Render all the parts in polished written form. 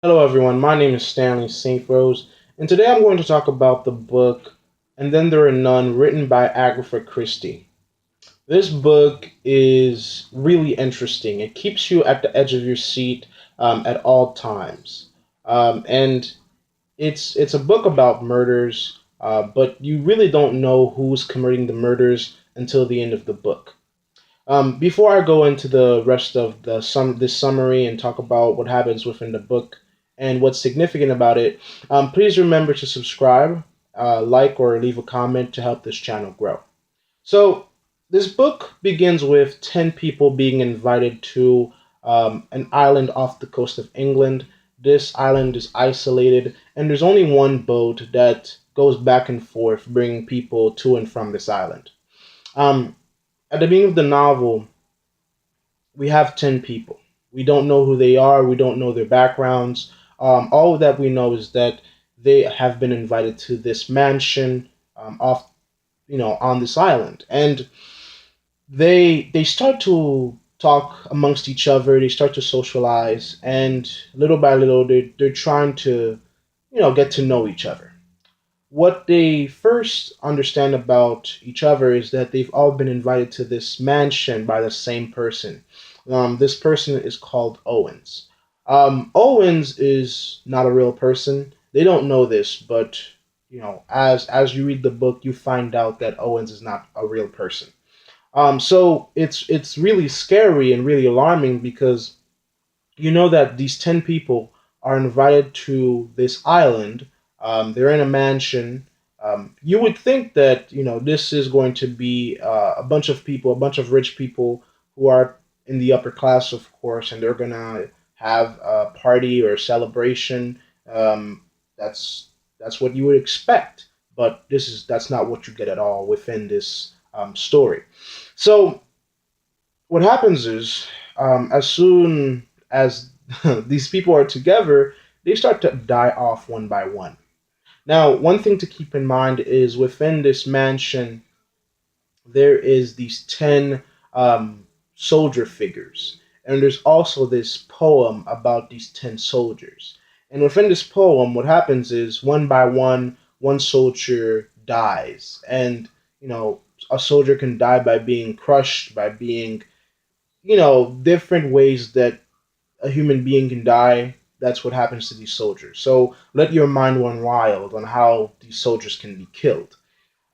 Hello, everyone. My name is Stanley St. Rose, and today I'm going to talk about the book And Then There Are None, written by Agatha Christie. This book is really interesting. It keeps you at the edge of your seat at all times. And it's a book about murders, but you really don't know who's committing the murders until the end of the book. Before I go into the rest of this summary and talk about what happens within the book and what's significant about it, please remember to subscribe, like, or leave a comment to help this channel grow. So this book begins with 10 people being invited to an island off the coast of England. This island is isolated, and there's only one boat that goes back and forth, bringing people to and from this island. Um, at the beginning of the novel, we have 10 people. We don't know who they are, we don't know their backgrounds. All that we know is that they have been invited to this mansion off, on this island. And they start to talk amongst each other, they start to socialize, and little by little, they're trying to, get to know each other. What they first understand about each other is that they've all been invited to this mansion by the same person. This person is called Owens. Owens is not a real person. They don't know this, but as you read the book, you find out that Owens is not a real person. So it's really scary and really alarming because you know that these 10 people are invited to this island. They're in a mansion. You would think that, this is going to be a bunch of people, a bunch of rich people who are in the upper class, of course, and they're going to have a party or a celebration. That's what you would expect. But that's not what you get at all within this story. So what happens is, as soon as these people are together, they start to die off one by one. Now, one thing to keep in mind is within this mansion, there is these 10 soldier figures. And there's also this poem about these 10 soldiers. And within this poem, what happens is one by one soldier dies. And, a soldier can die by being crushed, by being, different ways that a human being can die. That's what happens to these soldiers. So let your mind run wild on how these soldiers can be killed.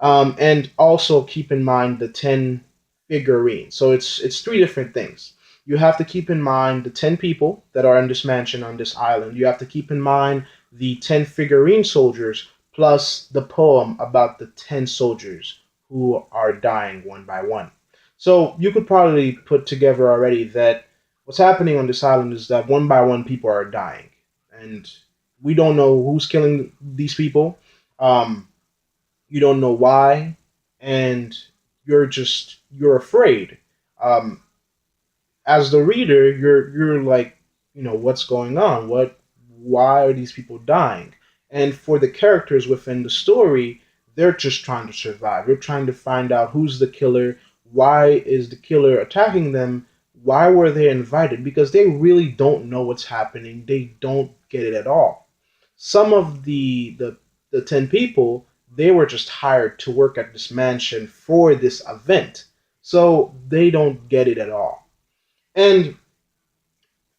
And also keep in mind the 10 figurines. So it's three different things. You have to keep in mind the 10 people that are in this mansion on this island. You have to keep in mind the 10 figurine soldiers plus the poem about the 10 soldiers who are dying one by one. So you could probably put together already that what's happening on this island is that one by one people are dying. And we don't know who's killing these people. Um, you don't know why, and you're afraid. Um, as the reader, you're like, what's going on? Why are these people dying? And for the characters within the story, they're just trying to survive. They're trying to find out who's the killer, why is the killer attacking them, why were they invited? Because they really don't know what's happening. They don't get it at all. Some of the 10 people, they were just hired to work at this mansion for this event. So they don't get it at all. And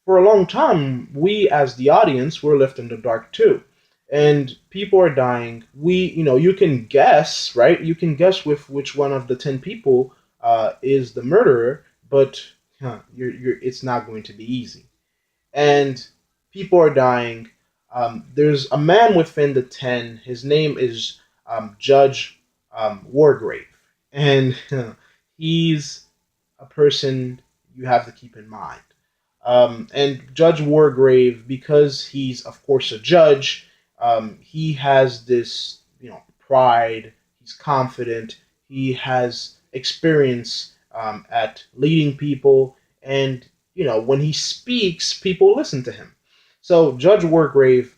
for a long time, we as the audience were left in the dark too. And people are dying. You can guess, right? You can guess with which one of the 10 people is the murderer, but it's not going to be easy. And people are dying. There's a man within the 10. His name is Judge Wargrave. And he's a person you have to keep in mind. And Judge Wargrave, because he's, of course, a judge, he has this, pride. He's confident. He has experience at leading people. And, when he speaks, people listen to him. So Judge Wargrave,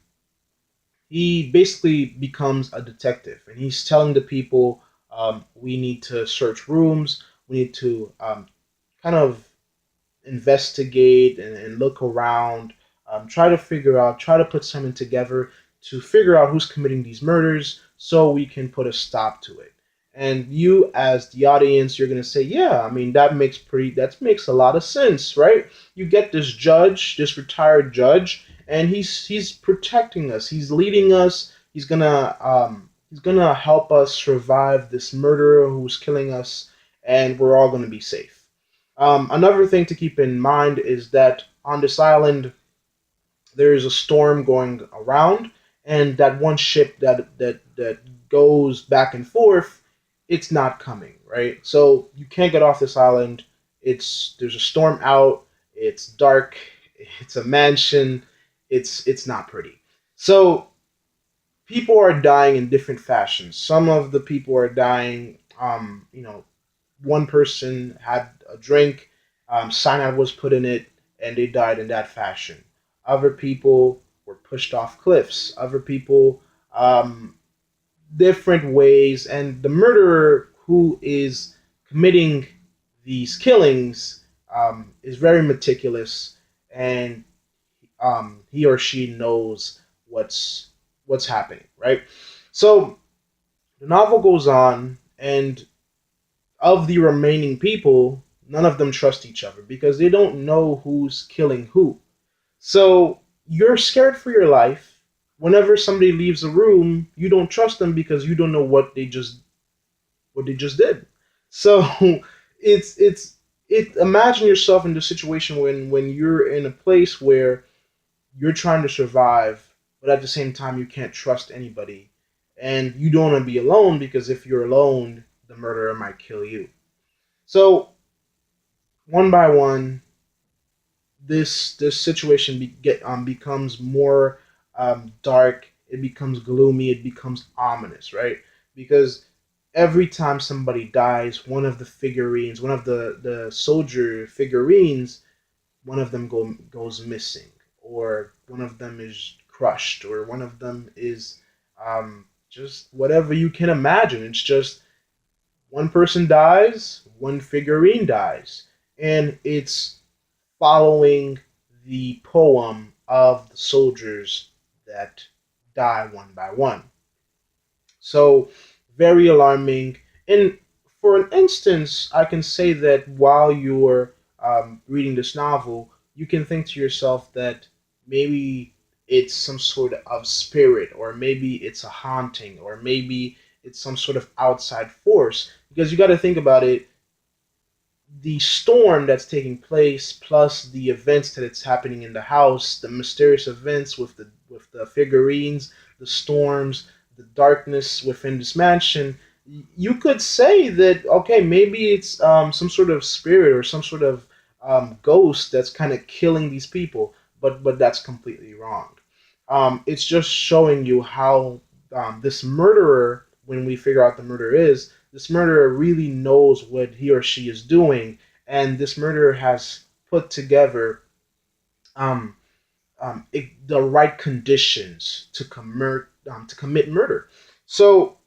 he basically becomes a detective, and he's telling the people, we need to search rooms, we need to kind of investigate and look around. try to figure out, try to put something together to figure out who's committing these murders so we can put a stop to it. And you, as the audience, you're gonna say, yeah, I mean that makes a lot of sense, right? You get this judge, this retired judge, and he's protecting us. He's leading us. He's gonna help us survive this murderer who's killing us, and we're all gonna be safe. Another thing to keep in mind is that on this island there is a storm going around, and that one ship that goes back and forth, it's not coming, right? So you can't get off this island. There's a storm out. It's dark. It's a mansion. It's not pretty. So people are dying in different fashions. Some of the people are dying. One person had a drink, cyanide was put in it, and they died in that fashion. Other people were pushed off cliffs. Other people, different ways. And the murderer who is committing these killings is very meticulous, and he or she knows what's happening, right? So the novel goes on, and of the remaining people, none of them trust each other because they don't know who's killing who. So you're scared for your life. Whenever somebody leaves a room, you don't trust them because you don't know what they just did. So it's imagine yourself in the situation when you're in a place where you're trying to survive, but at the same time you can't trust anybody, and you don't want to be alone because if you're alone, the murderer might kill you. So one by one, this situation becomes more dark. It becomes gloomy. It becomes ominous, right? Because every time somebody dies, one of the soldier figurines, one of them goes missing, or one of them is crushed, or one of them is just whatever you can imagine. It's just one person dies, one figurine dies, and it's following the poem of the soldiers that die one by one. So, very alarming. And for an instance, I can say that while you're reading this novel, you can think to yourself that maybe it's some sort of spirit, or maybe it's a haunting, or maybe it's some sort of outside force. Because you got to think about it, the storm that's taking place plus the events that it's happening in the house, the mysterious events with the figurines, the storms, the darkness within this mansion, you could say that okay, maybe it's some sort of spirit or some sort of ghost that's kind of killing these people, but that's completely wrong. It's just showing you how this murderer, when we figure out the murderer is, this murderer really knows what he or she is doing, and this murderer has put together um, the right conditions to commit murder. So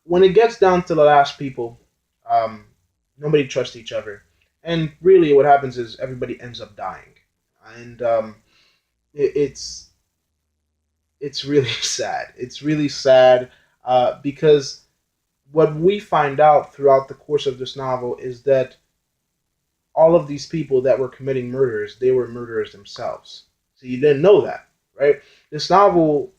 when it gets down to the last people, um, nobody trusts each other, and really what happens is everybody ends up dying, and it's really sad. It's really sad because what we find out throughout the course of this novel is that all of these people that were committing murders, they were murderers themselves. So you didn't know that, right? This novel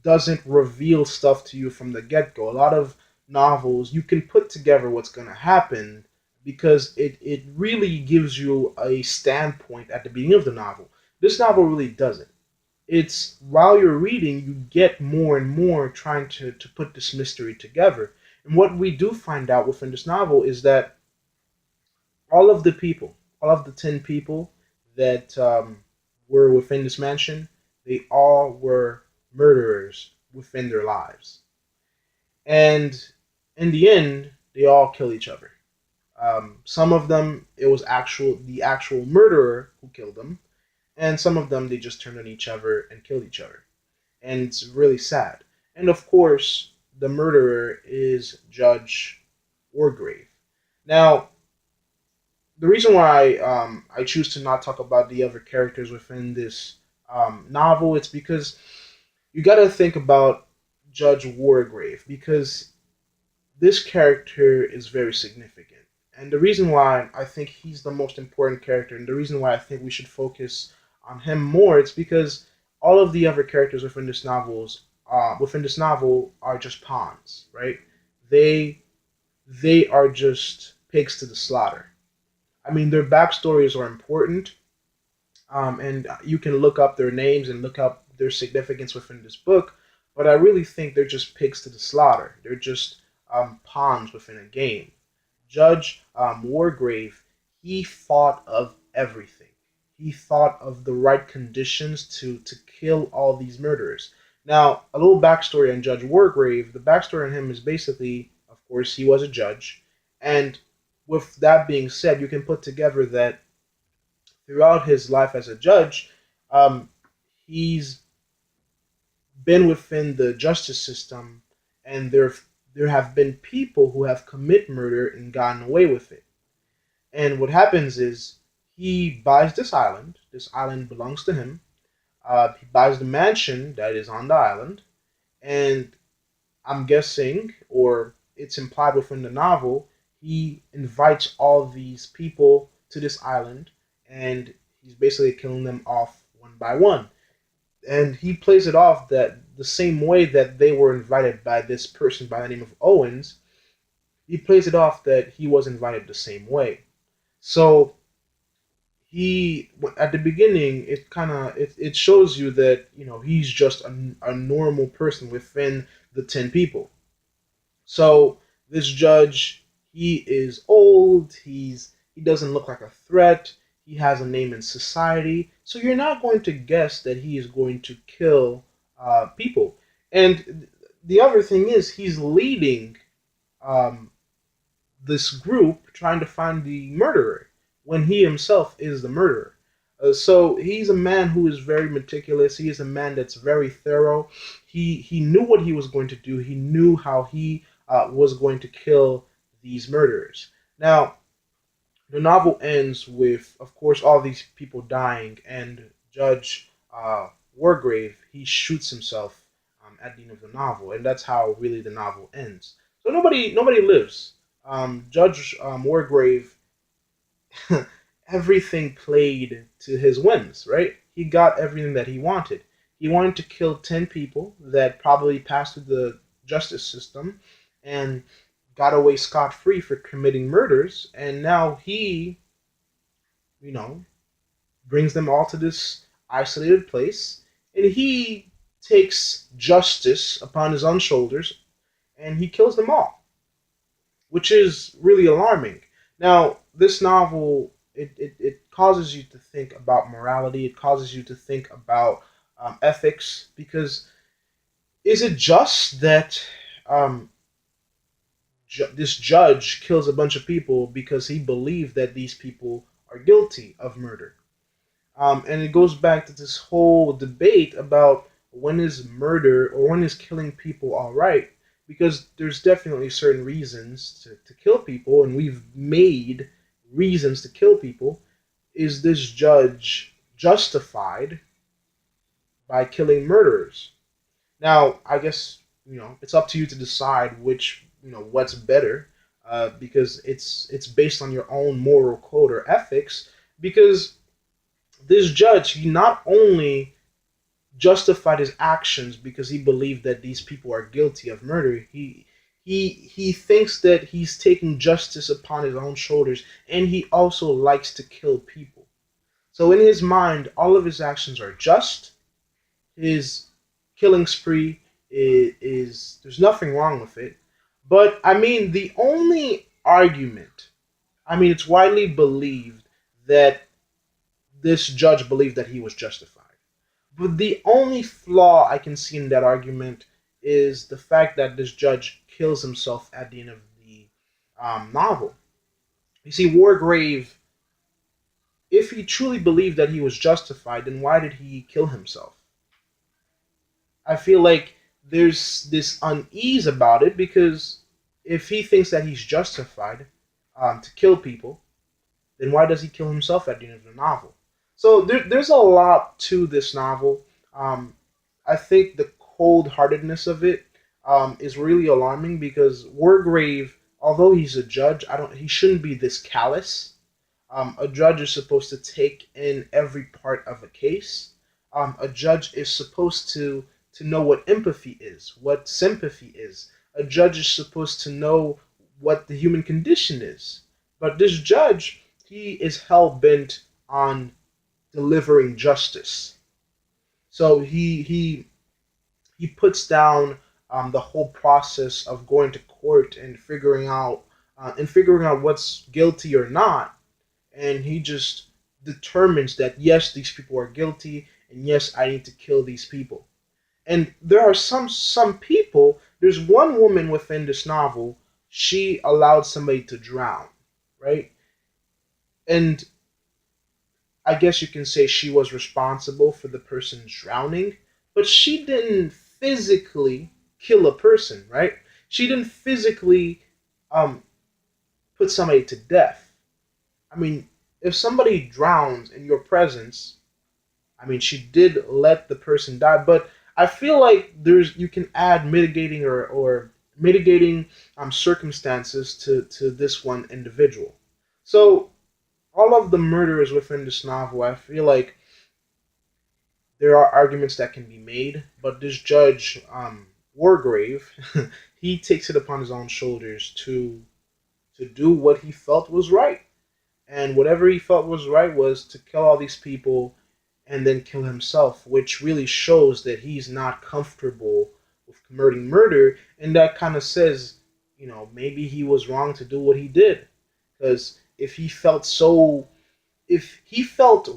doesn't reveal stuff to you from the get go. A lot of novels, you can put together what's going to happen because it really gives you a standpoint at the beginning of the novel. This novel really doesn't. It's while you're reading, you get more and more trying to put this mystery together. And what we do find out within this novel is that all of the people, all of the 10 people that were within this mansion, they all were murderers within their lives. And in the end, they all kill each other. Some of them, it was the actual murderer who killed them, and some of them, they just turned on each other and killed each other. And it's really sad. And of course, the murderer is Judge Wargrave. Now, the reason why I choose to not talk about the other characters within this novel, it's because you got to think about Judge Wargrave, because this character is very significant. And the reason why I think he's the most important character, and the reason why I think we should focus on him more, it's because all of the other characters within this novel are just pawns, right? They they are just pigs to the slaughter. I mean, their backstories are important, and you can look up their names and look up their significance within this book. But I really think they're just pigs to the slaughter. They're just pawns within a game. Judge Wargrave, he thought of everything. He thought of the right conditions to kill all these murderers. Now, a little backstory on Judge Wargrave. The backstory on him is basically, of course, he was a judge, and with that being said, you can put together that throughout his life as a judge, um, he's been within the justice system, and there have been people who have committed murder and gotten away with it. And what happens is he buys this island. This island belongs to him. He buys the mansion that is on the island, and I'm guessing, or it's implied within the novel, he invites all these people to this island, and he's basically killing them off one by one. And he plays it off that the same way that they were invited by this person by the name of Owens, he plays it off that he was invited the same way. So he, at the beginning, it shows you that he's just a normal person within the 10 people. So this judge, he is old. He doesn't look like a threat. He has a name in society. So you're not going to guess that he is going to kill people. And the other thing is, he's leading um, this group trying to find the murderer when he himself is the murderer. So he's a man who is very meticulous. He is a man that's very thorough. He knew what he was going to do. He knew how he was going to kill these murderers. Now, the novel ends with, of course, all these people dying, and Judge Wargrave, he shoots himself at the end of the novel, and that's how really the novel ends. So nobody lives. Judge Wargrave, everything played to his whims, right? He got everything that he wanted. He wanted to kill 10 people that probably passed through the justice system and got away scot free for committing murders, and now he, you know, brings them all to this isolated place, and he takes justice upon his own shoulders, and he kills them all, which is really alarming. Now, this novel, it causes you to think about morality, it causes you to think about ethics, because is it just that um, this judge kills a bunch of people because he believed that these people are guilty of murder? And it goes back to this whole debate about when is murder or when is killing people all right? Because there's definitely certain reasons to kill people, and we've made reasons to kill people. Is this judge justified by killing murderers? Now, I guess it's up to you to decide which what's better, because it's based on your own moral code or ethics. Because this judge, he not only justified his actions because he believed that these people are guilty of murder. He thinks that he's taking justice upon his own shoulders, and he also likes to kill people. So in his mind, all of his actions are just. His killing spree is there's nothing wrong with it. But I mean, the only argument, I mean, it's widely believed that this judge believed that he was justified. But the only flaw I can see in that argument is the fact that this judge kills himself at the end of the novel. You see, Wargrave, if he truly believed that he was justified, then why did he kill himself? I feel like there's this unease about it, because if he thinks that he's justified to kill people, then why does he kill himself at the end of the novel? So there's a lot to this novel. Um, I think the cold-heartedness of it is really alarming because Wargrave, although he's a judge, he shouldn't be this callous. A judge is supposed to take in every part of a case. A judge is supposed to know what empathy is, what sympathy is. A judge is supposed to know what the human condition is. But this judge, he is hell bent on delivering justice. So he puts down the whole process of going to court and figuring out what's guilty or not, and he just determines that yes, these people are guilty, and yes, I need to kill these people. And there are some people. There's one woman within this novel. She allowed somebody to drown, right? And I guess you can say she was responsible for the person's drowning, but she didn't physically kill a person, right? She didn't physically um, put somebody to death. I mean, if somebody drowns in your presence, I mean, she did let the person die, but I feel like you can add mitigating or mitigating circumstances to this one individual. So all of the murderers within this novel, I feel like there are arguments that can be made, but this judge, Wargrave, he takes it upon his own shoulders to do what he felt was right, and whatever he felt was right was to kill all these people and then kill himself, which really shows that he's not comfortable with committing murder, and that kind of says, maybe he was wrong to do what he did, because if he felt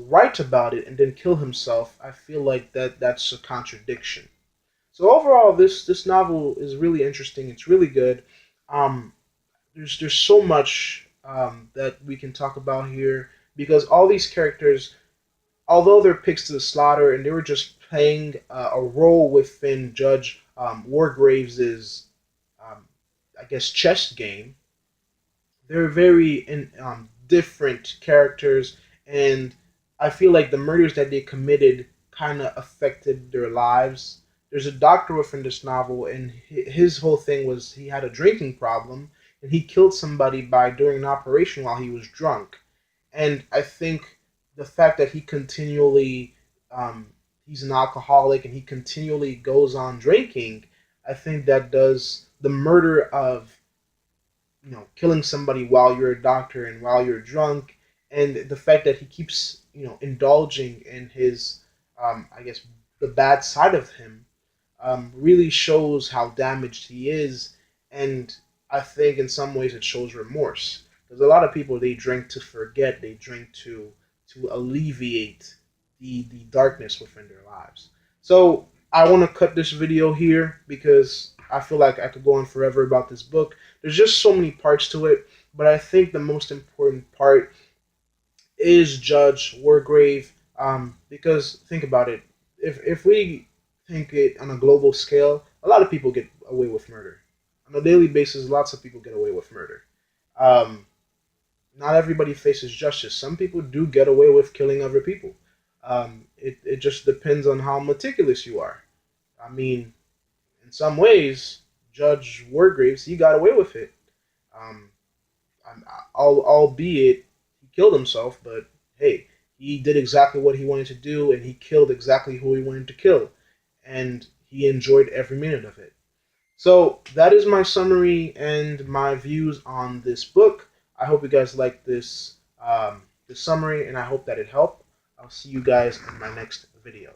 right about it and then kill himself, I feel like that's a contradiction. So overall, this novel is really interesting. It's really good. Um, there's so much that we can talk about here because all these characters, although they're pigs to the slaughter and they were just playing a role within Judge Wargraves's, I guess, chess game, they're very different characters, and I feel like the murders that they committed kind of affected their lives. There's a doctor within this novel, and his whole thing was he had a drinking problem, and he killed somebody by doing an operation while he was drunk. And I think the fact that he's an alcoholic and he continually goes on drinking, I think that does the murder of killing somebody while you're a doctor and while you're drunk, and the fact that he keeps indulging in his I guess the bad side of him really shows how damaged he is, and I think in some ways it shows remorse because a lot of people, they drink to forget, they drink to alleviate the darkness within their lives. So I want to cut this video here because I feel like I could go on forever about this book. There's just so many parts to it, but I think the most important part is Judge Wargrave, because think about it. If we think it on a global scale, a lot of people get away with murder. On a daily basis, lots of people get away with murder. Um, Not everybody faces justice. Some people do get away with killing other people. It just depends on how meticulous you are. I mean, in some ways, Judge Wargraves, he got away with it. Um, Albeit he killed himself, but hey, he did exactly what he wanted to do, and he killed exactly who he wanted to kill, and he enjoyed every minute of it. So that is my summary and my views on this book. I hope you guys like this summary, and I hope that it helped. I'll see you guys in my next video.